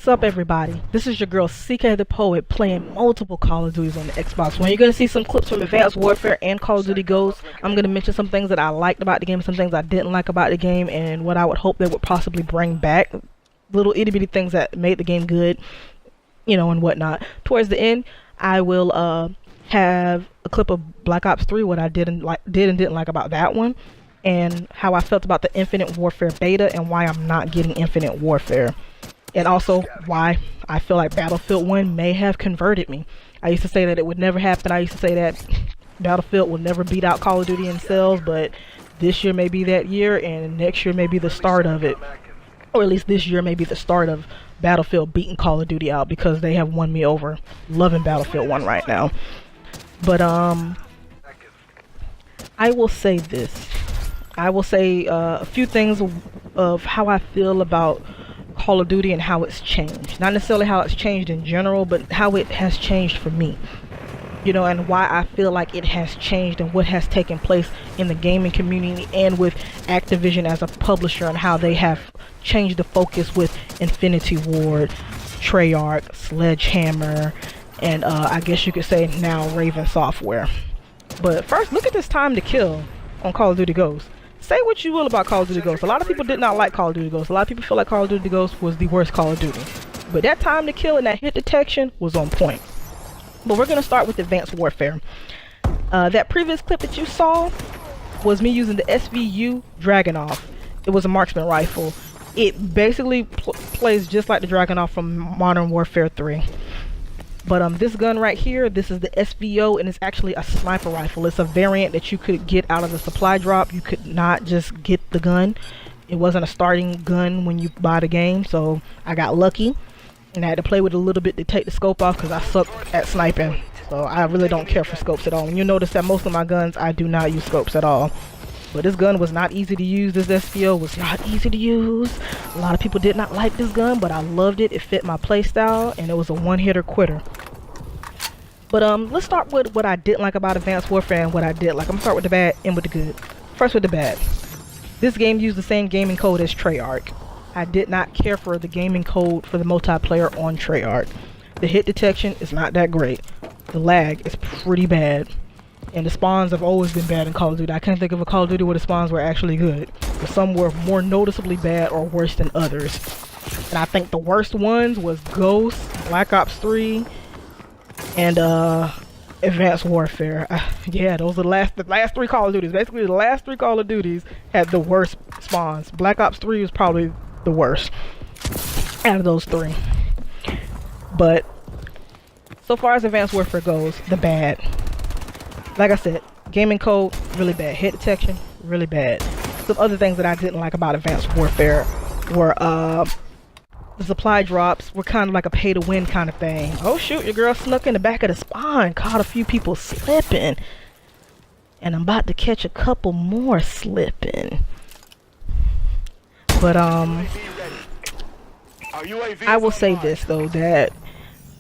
What's up, everybody? This is your girl CK the Poet playing multiple Call of Duties on the Xbox One. You're going to see some clips from Advanced Warfare and Call of Duty Ghosts. I'm going to mention some things that I liked about the game, some things I didn't like about the game, and what I would hope they would possibly bring back. Little itty bitty things that made the game good, you know, and whatnot. Towards the end, I will have a clip of Black Ops 3, what I did and didn't like about that one, and how I felt about the Infinite Warfare beta and why I'm not getting Infinite Warfare. And also why I feel like Battlefield 1 may have converted me. I used to say that it would never happen. I used to say that Battlefield will never beat out Call of Duty in sales, but this year may be that year, and next year may be the start of it. Or at least this year may be the start of Battlefield beating Call of Duty out, because they have won me over. Loving Battlefield 1 right now. But I will say this. I will say a few things of how I feel about Call of Duty and how it's changed. Not necessarily how it's changed in general, but how it has changed for me. You know, and why I feel like it has changed and what has taken place in the gaming community and with Activision as a publisher, and how they have changed the focus with Infinity Ward, Treyarch, Sledgehammer, and I guess you could say now Raven Software. But first, look at this time to kill on Call of Duty Ghosts. Say what you will about Call of Duty Ghosts. A lot of people did not like Call of Duty Ghosts. A lot of people feel like Call of Duty Ghosts was the worst Call of Duty. But that time to kill and that hit detection was on point. But we're going to start with Advanced Warfare. That previous clip that you saw was me using the SVU Dragunov. It was a marksman rifle. It basically plays just like the Dragunov from Modern Warfare 3. But this gun right here, this is the SVO, and it's actually a sniper rifle. It's a variant that you could get out of the supply drop. You could not just get the gun. It wasn't a starting gun when you buy the game, so I got lucky. And I had to play with it a little bit to take the scope off, because I suck at sniping. So I really don't care for scopes at all. And you notice that most of my guns, I do not use scopes at all. But this gun was not easy to use. This SVO was not easy to use. A lot of people did not like this gun, but I loved it. It fit my playstyle, and it was a one-hitter quitter. But let's start with what I didn't like about Advanced Warfare and what I did like. I'm gonna start with the bad and with the good. First with the bad. This game used the same gaming code as Treyarch. I did not care for the gaming code for the multiplayer on Treyarch. The hit detection is not that great. The lag is pretty bad. And the spawns have always been bad in Call of Duty. I can't think of a Call of Duty where the spawns were actually good. But some were more noticeably bad or worse than others. And I think the worst ones was Ghost, Black Ops 3, and Advanced Warfare. Yeah, those are the last three Call of Duties. Basically, the last three Call of Duties had the worst spawns. Black Ops 3 was probably the worst out of those three. But so far as Advanced Warfare goes, the bad. Like I said, gaming code, really bad. Hit detection, really bad. Some other things that I didn't like about Advanced Warfare were the supply drops were kind of like a pay-to-win kind of thing. Oh shoot, your girl snuck in the back of the spawn, caught a few people slipping. And I'm about to catch a couple more slipping. But I will say this though, that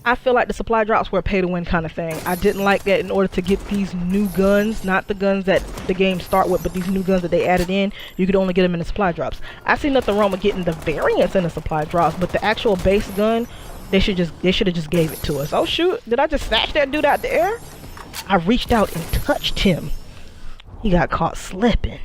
I feel like the supply drops were a pay-to-win kind of thing. I didn't like that in order to get these new guns, not the guns that the game start with, but these new guns that they added in, you could only get them in the supply drops. I see nothing wrong with getting the variants in the supply drops, but the actual base gun, they should have just gave it to us. Oh shoot, did I just snatch that dude out the air? I reached out and touched him. He got caught slipping.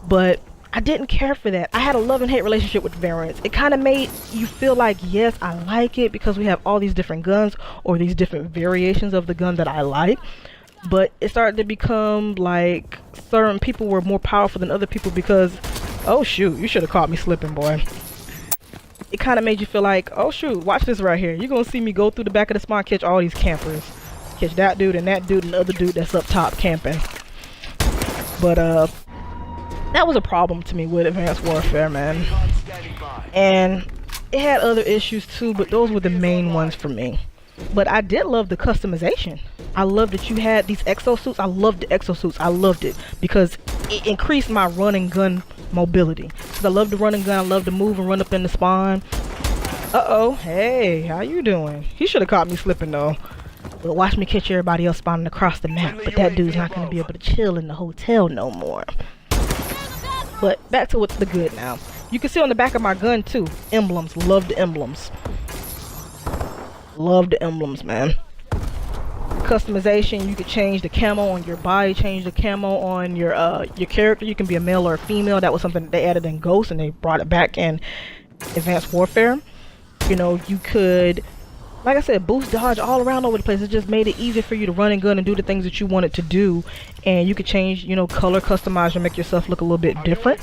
But I didn't care for that. I had a love and hate relationship with the variants. It kind of made you feel like, yes, I like it because we have all these different guns or these different variations of the gun that I like. But it started to become like certain people were more powerful than other people because, oh shoot, you should have caught me slipping, boy. It kind of made you feel like, oh shoot, watch this right here. You're going to see me go through the back of the spawn, catch all these campers. Catch that dude and the other dude that's up top camping. But that was a problem to me with Advanced Warfare, man. And it had other issues too, but those were the main ones for me. But I did love the customization. I loved that you had these exosuits. I loved the exosuits. I loved it because it increased my run and gun mobility. Because I love to run and gun. I love to move and run up in the spawn. Uh-oh. Hey, how you doing? He should have caught me slipping though. But watch me catch everybody else spawning across the map. But that dude's not going to be able to chill in the hotel no more. But back to what's the good now. You can see on the back of my gun too, emblems. Love the emblems. Love the emblems, man. Customization, you could change the camo on your body, change the camo on your character. You can be a male or a female. That was something that they added in Ghost, and they brought it back in Advanced Warfare. You know, you could, like I said, boost, dodge all around over the place. It just made it easier for you to run and gun and do the things that you wanted to do. And you could change, you know, color, customize, and make yourself look a little bit different.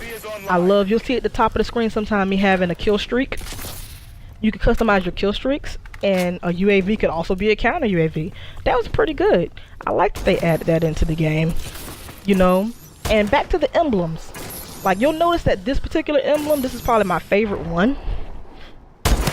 I love, you'll see at the top of the screen sometime me having a kill streak. You can customize your kill streaks, and a UAV could also be a counter UAV. That was pretty good. I like that they added that into the game, you know. And back to the emblems. Like, you'll notice that this particular emblem, this is probably my favorite one.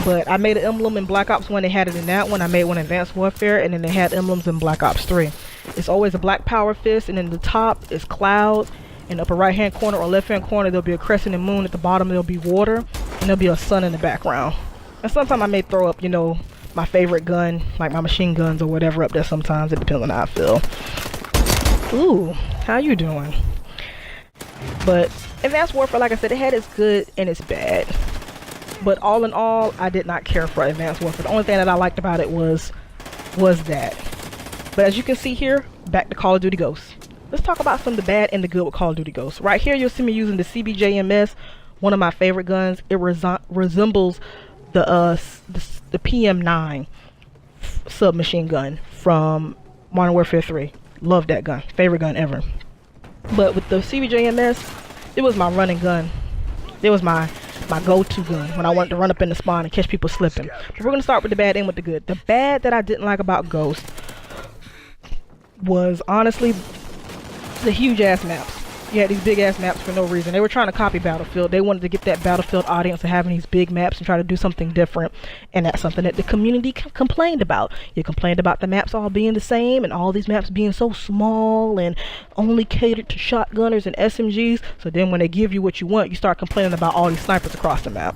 But I made an emblem in Black Ops 1, they had it in that one. I made one in Advanced Warfare, and then they had emblems in Black Ops 3. It's always a black power fist, and in the top is clouds. In the upper right hand corner or left hand corner, there'll be a crescent and moon. At the bottom, there'll be water, and there'll be a sun in the background. And sometimes I may throw up, you know, my favorite gun, like my machine guns or whatever up there sometimes. It depends on how I feel. Ooh, how you doing? But Advanced Warfare, like I said, it had its good and its bad. But all in all, I did not care for Advanced Warfare. The only thing that I liked about it was that. But as you can see here, back to Call of Duty Ghosts. Let's talk about some of the bad and the good with Call of Duty Ghosts. Right here, you'll see me using the cbj-ms, one of my favorite guns. It resembles the PM9 submachine gun from Modern Warfare 3. Love that gun. Favorite gun ever. But with the cbj-ms, it was my running gun. It was my go-to gun when I wanted to run up in the spawn and catch people slipping. But we're going to start with the bad and with the good. The bad that I didn't like about Ghost was honestly the huge ass maps. You had these big ass maps for no reason. They were trying to copy Battlefield. They wanted to get that Battlefield audience of having these big maps and try to do something different. And that's something that the community complained about. You complained about the maps all being the same and all these maps being so small and only catered to shotgunners and SMGs. So then when they give you what you want, you start complaining about all these snipers across the map.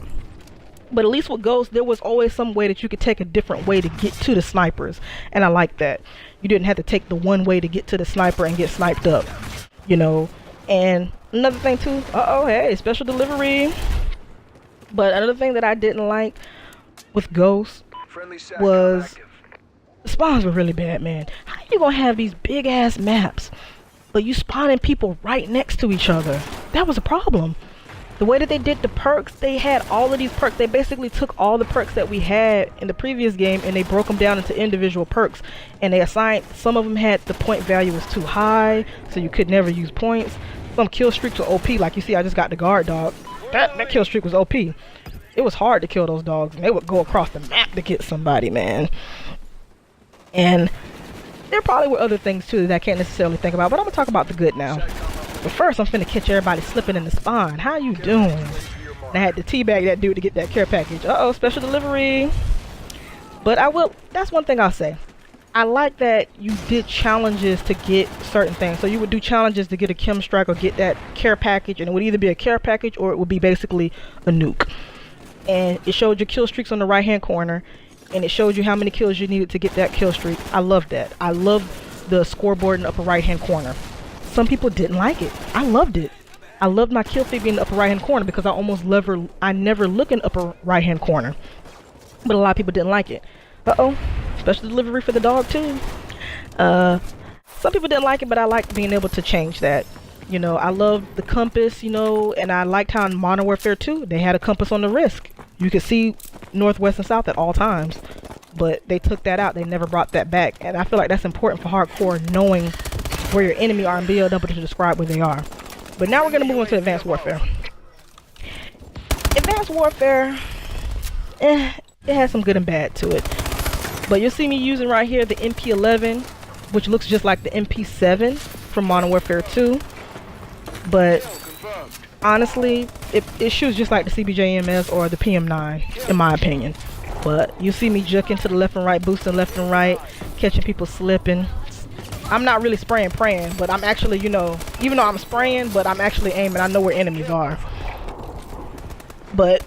But at least with Ghost, there was always some way that you could take a different way to get to the snipers. And I like that. You didn't have to take the one way to get to the sniper and get sniped up, you know. And another thing too, hey, special delivery. But another thing that I didn't like with Ghost was the spawns were really bad, man. How you gonna have these big ass maps, but you spawning people right next to each other? That was a problem. The way that they did the perks, they had all of these perks. They basically took all the perks that we had in the previous game and they broke them down into individual perks. And they assigned, some of them had the point value was too high, so you could never use points. Some kill streaks were OP, like you see I just got the guard dog. That kill streak was OP. It was hard to kill those dogs, and they would go across the map to get somebody, man. And there probably were other things too that I can't necessarily think about, but I'm gonna talk about the good now. But first, I'm finna catch everybody slipping in the spawn. How you doing? And I had to teabag that dude to get that care package. Special delivery. But I will, that's one thing I'll say. I like that you did challenges to get certain things. So you would do challenges to get a chem strike or get that care package, and it would either be a care package or it would be basically a nuke. And it showed your kill streaks on the right hand corner, and it showed you how many kills you needed to get that kill streak. I love that. I love the scoreboard in the upper right hand corner. Some people didn't like it. I loved it. I loved my kill feed being in the upper right hand corner because I never look in the upper right hand corner. But a lot of people didn't like it. Special delivery for the dog too. Some people didn't like it, but I liked being able to change that. You know, I loved the compass, you know, and I liked how in Modern Warfare 2 they had a compass on the wrist. You could see northwest and south at all times. But they took that out. They never brought that back. And I feel like that's important for hardcore, knowing where your enemy are and being able to describe where they are. But now we're going to move on to Advanced Warfare. Advanced Warfare, it has some good and bad to it. But you'll see me using right here the MP11, which looks just like the MP7 from Modern Warfare 2. But honestly, it shoots just like the cbj-ms or the PM9, in my opinion. But you see me juking to the left and right, boosting left and right, catching people slipping. I'm not really spraying, praying, but I'm actually, you know, even though I'm spraying, but I'm actually aiming. I know where enemies are. But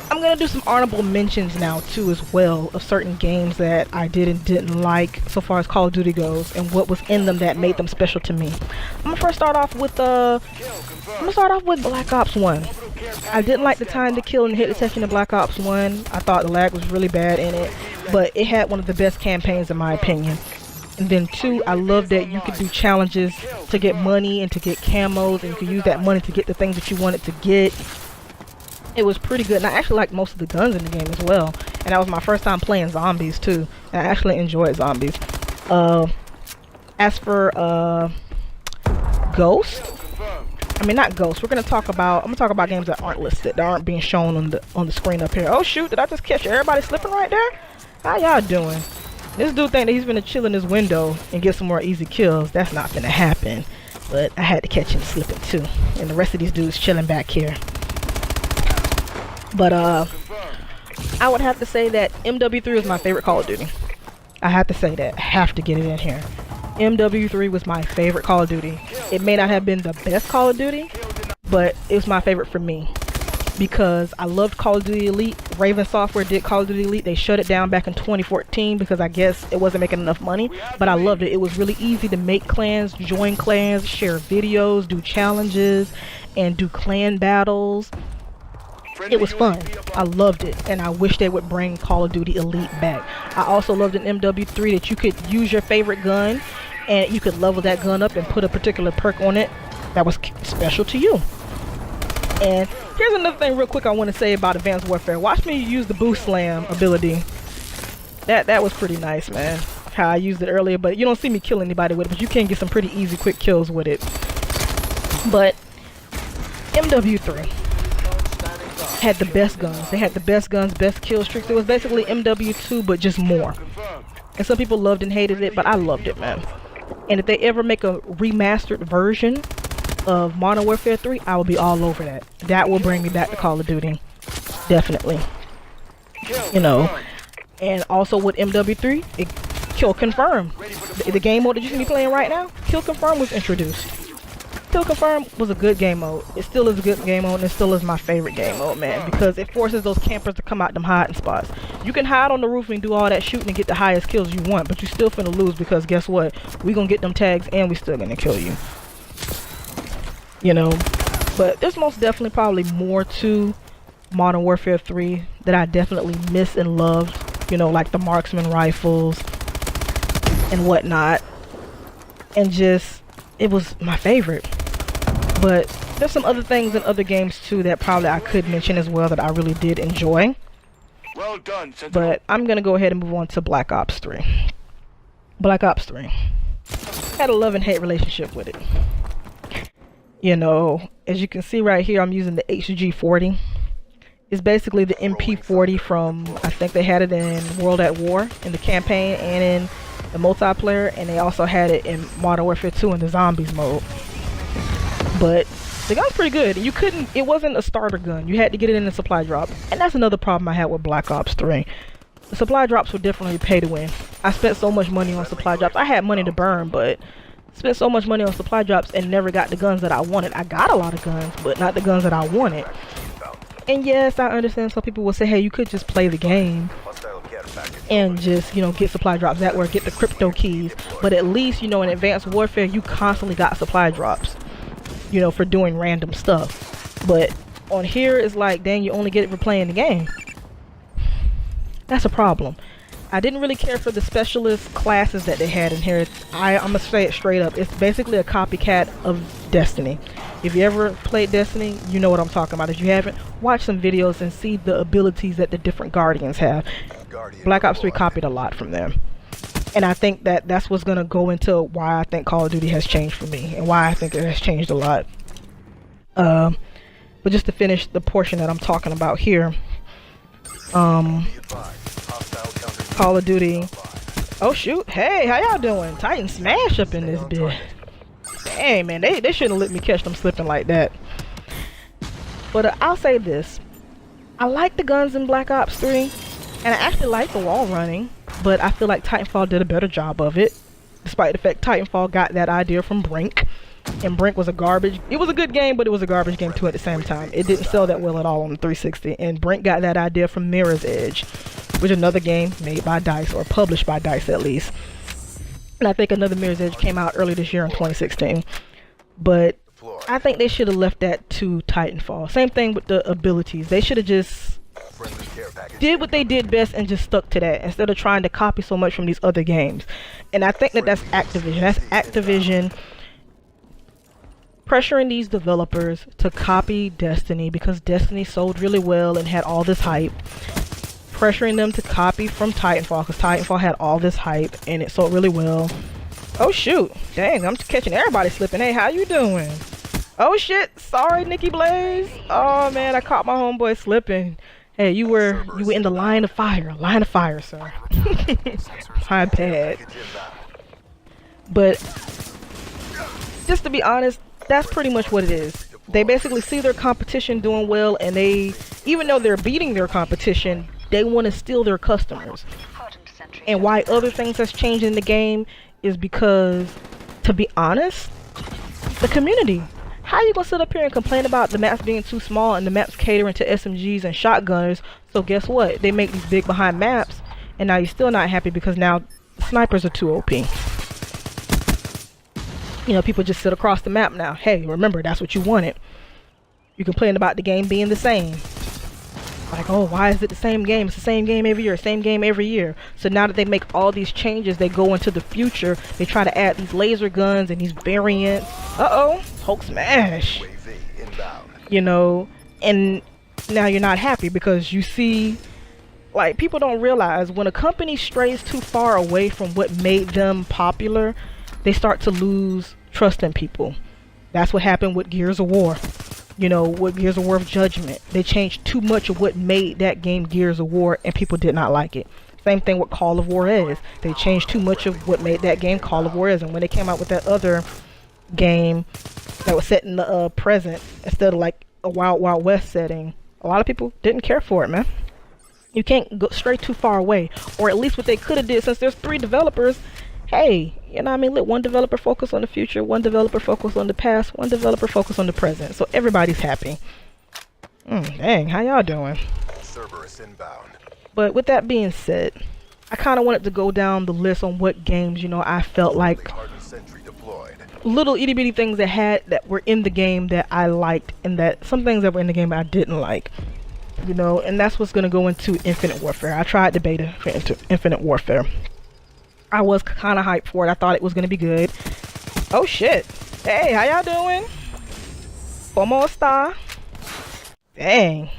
I'm going to do some honorable mentions now, too, as well, of certain games that I did and didn't like, so far as Call of Duty goes, and what was in them that made them special to me. I'm going to first start off with I'm gonna start off with Black Ops 1. I didn't like the time to kill and hit detection in Black Ops 1. I thought the lag was really bad in it, but it had one of the best campaigns in my opinion. And then 2, I love that you could do challenges to get money and to get camos, and you could use that money to get the things that you wanted to get. It was pretty good, and I actually liked most of the guns in the game as well. And that was my first time playing zombies too, and I actually enjoyed zombies. As for Ghost, I mean not Ghost. I'm gonna talk about games that aren't listed, that aren't being shown on the screen up here. Oh shoot! Did I just catch everybody slipping right there? How y'all doing? This dude think that he's gonna chill in his window and get some more easy kills. That's not gonna happen. But I had to catch him slipping too, and the rest of these dudes chilling back here. But I would have to say that MW3 is my favorite Call of Duty. I have to say that. I have to get it in here. MW3 was my favorite Call of Duty. It may not have been the best Call of Duty, but it was my favorite for me. Because I loved Call of Duty Elite. Raven Software did Call of Duty Elite. They shut it down back in 2014 because I guess it wasn't making enough money. But I loved it. It was really easy to make clans, join clans, share videos, do challenges, and do clan battles. It was fun. I loved it, and I wish they would bring Call of Duty Elite back. I also loved in MW3 that you could use your favorite gun, and you could level that gun up and put a particular perk on it that was special to you. And here's another thing real quick I want to say about Advanced Warfare. Watch me use the Boost Slam ability. That was pretty nice, man. How I used it earlier, but you don't see me kill anybody with it, but you can get some pretty easy, quick kills with it. But MW3 had the best guns. They had the best guns, best kill streaks. It was basically MW2, but just more. And some people loved and hated it, but I loved it, man. And if they ever make a remastered version of Modern Warfare 3, I will be all over that. That will bring me back to Call of Duty. Definitely. You know. And also with MW3, Kill Confirm. The game mode that you can be playing right now, Kill Confirm was introduced. Kill Confirm was a good game mode. It still is a good game mode, and it still is my favorite game mode, man, because it forces those campers to come out them hiding spots. You can hide on the roof and do all that shooting and get the highest kills you want, but you still finna lose because guess what? We gonna get them tags and we still gonna kill you. You know, but there's most definitely probably more to Modern Warfare 3 that I definitely miss and loved. You know, like the marksman rifles and whatnot, and just it was my favorite. But there's some other things in other games too that probably I could mention as well that I really did enjoy. Well done, Sentinel. But I'm gonna go ahead and move on to Black Ops 3. Black Ops 3 had a love and hate relationship with it. You know, as you can see right here, I'm using the HG40. It's basically the MP40 from, I think they had it in World at War in the campaign and in the multiplayer, and they also had it in Modern Warfare 2 in the zombies mode. But the gun's pretty good. It wasn't a starter gun. You had to get it in the supply drop. And that's another problem I had with Black Ops 3. The supply drops were definitely pay to win. I spent so much money on supply drops. I had money to burn, but spent so much money on supply drops and never got the guns that I wanted. I got a lot of guns, but not the guns that I wanted. And yes, I understand some people will say, hey, you could just play the game and just, you know, get supply drops that way, get the crypto keys. But at least, you know, in Advanced Warfare, you constantly got supply drops, you know, for doing random stuff. But on here, it's like, dang, you only get it for playing the game. That's a problem. I didn't really care for the specialist classes that they had in here. I'm gonna say it straight up. It's basically a copycat of Destiny. If you ever played Destiny, you know what I'm talking about. If you haven't, watch some videos and see the abilities that the different Guardians have. Black Ops 3 copied a lot from them. And I think that that's what's gonna go into why I think Call of Duty has changed for me and why I think it has changed a lot. But just to finish the portion that I'm talking about here, Call of Duty. Oh shoot! Hey, how y'all doing? Titan smash up in this bit. Dang man, they shouldn't let me catch them slipping like that. But I'll say this: I like the guns in Black Ops 3, and I actually like the wall running. But I feel like Titanfall did a better job of it, despite the fact Titanfall got that idea from Brink. And Brink was a garbage. It was a good game, but it was a garbage game too at the same time. It didn't sell that well at all on the 360. And Brink got that idea from Mirror's Edge, which is another game made by DICE, or published by DICE at least. And I think another Mirror's Edge came out early this year in 2016. But deployed. I think they should have left that to Titanfall. Same thing with the abilities. They should have just Friendly care package. did what they did best and just stuck to that instead of trying to copy so much from these other games. And I think that that's Activision. That's Activision pressuring these developers to copy Destiny because Destiny sold really well and had all this hype. Pressuring them to copy from Titanfall because Titanfall had all this hype and it sold really well. Oh shoot, dang, I'm catching everybody slipping. Hey, how you doing? Oh shit, sorry Nikki Blaze. Oh man, I caught my homeboy slipping. Hey, you were in the line of fire, sir. My bad. But just to be honest, that's pretty much what it is. They basically see their competition doing well and they, even though they're beating their competition, they want to steal their customers. And why other things has changed in the game is because, to be honest, the community. How you gonna sit up here and complain about the maps being too small and the maps catering to SMGs and shotgunners? So guess what? They make these big behind maps and now you're still not happy because now snipers are too OP. You know, people just sit across the map now. Hey, remember, that's what you wanted. You complain about the game being the same. Like, oh, why is it the same game? It's the same game every year, same game every year. So now that they make all these changes, they go into the future, they try to add these laser guns and these variants. Uh-oh, Hulk smash. You know, and now you're not happy because you see, like, people don't realize when a company strays too far away from what made them popular, they start to lose trust in people. That's what happened with Gears of War. You know, with Gears of War of Judgment. They changed too much of what made that game Gears of War and people did not like it. Same thing with Call of Juarez. They changed too much of what made that game Call of Juarez. And when they came out with that other game that was set in the present instead of like a Wild Wild West setting, a lot of people didn't care for it, man. You can't go straight too far away. Or at least what they could have did, since there's 3 developers, hey, you know what I mean, let one developer focus on the future, one developer focus on the past, one developer focus on the present, so everybody's happy. Dang, how y'all doing? Cerberus inbound. But with that being said, I kind of wanted to go down the list on what games, you know, I felt like little itty bitty things that were in the game that I liked, and that some things that were in the game I didn't like. You know, and that's what's gonna go into Infinite Warfare. I tried the beta for Infinite Warfare. I was kind of hyped for it. I thought it was going to be good. Oh shit. Hey, how y'all doing? Como esta? Dang.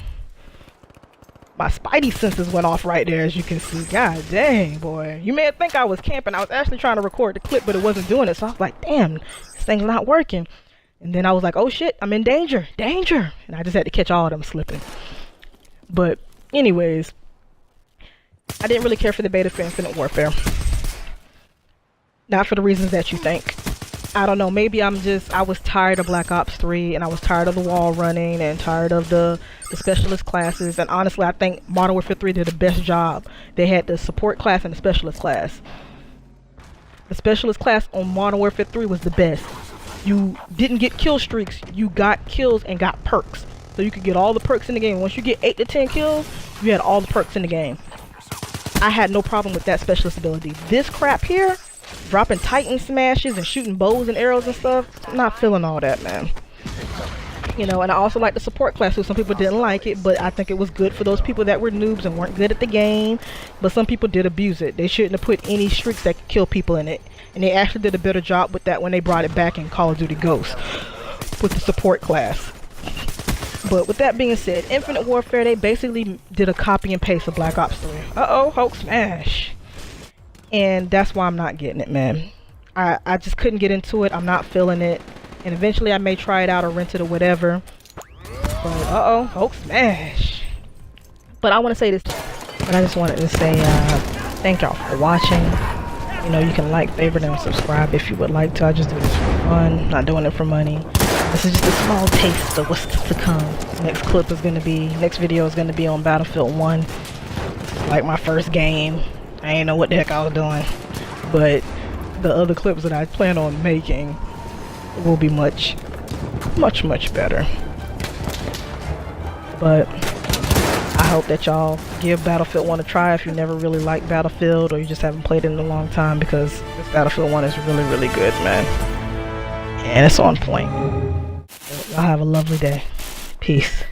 My spidey senses went off right there, as you can see. God dang, boy. You may think I was camping. I was actually trying to record the clip, but it wasn't doing it. So I was like, damn, this thing's not working. And then I was like, oh shit, I'm in danger. Danger. And I just had to catch all of them slipping. But anyways, I didn't really care for the beta for Infinite Warfare. Not for the reasons that you think. I don't know, maybe I was tired of Black Ops 3 and I was tired of the wall running and tired of the specialist classes, and honestly I think Modern Warfare 3 did the best job. They had the support class and the specialist class. The specialist class on Modern Warfare 3 was the best. You didn't get kill streaks, you got kills and got perks. So you could get all the perks in the game. Once you get 8 to 10 kills, you had all the perks in the game. I had no problem with that specialist ability. This crap here, dropping Titan smashes and shooting bows and arrows and stuff, I'm not feeling all that, man. You know, and I also like the support class, so some people didn't like it, but I think it was good for those people that were noobs and weren't good at the game, but some people did abuse it. They shouldn't have put any streaks that could kill people in it, and they actually did a better job with that when they brought it back in Call of Duty Ghosts with the support class. But with that being said, Infinite Warfare, they basically did a copy and paste of Black Ops 3. Uh-oh, Hulk smash. And that's why I'm not getting it, man. I just couldn't get into it. I'm not feeling it. And eventually I may try it out or rent it or whatever. But uh-oh, Hulk smash. But I want to say this, but I just wanted to say thank y'all for watching. You know, you can like, favorite, and subscribe if you would like to. I just do this for fun, not doing it for money. This is just a small taste of what's to come. Next video is gonna be on Battlefield 1. It's like my first game. I ain't know what the heck I was doing, but the other clips that I plan on making will be much better. But I hope that y'all give Battlefield 1 a try if you never really liked Battlefield or you just haven't played it in a long time, because this Battlefield 1 is really good, man. And it's on point. Y'all have a lovely day. Peace.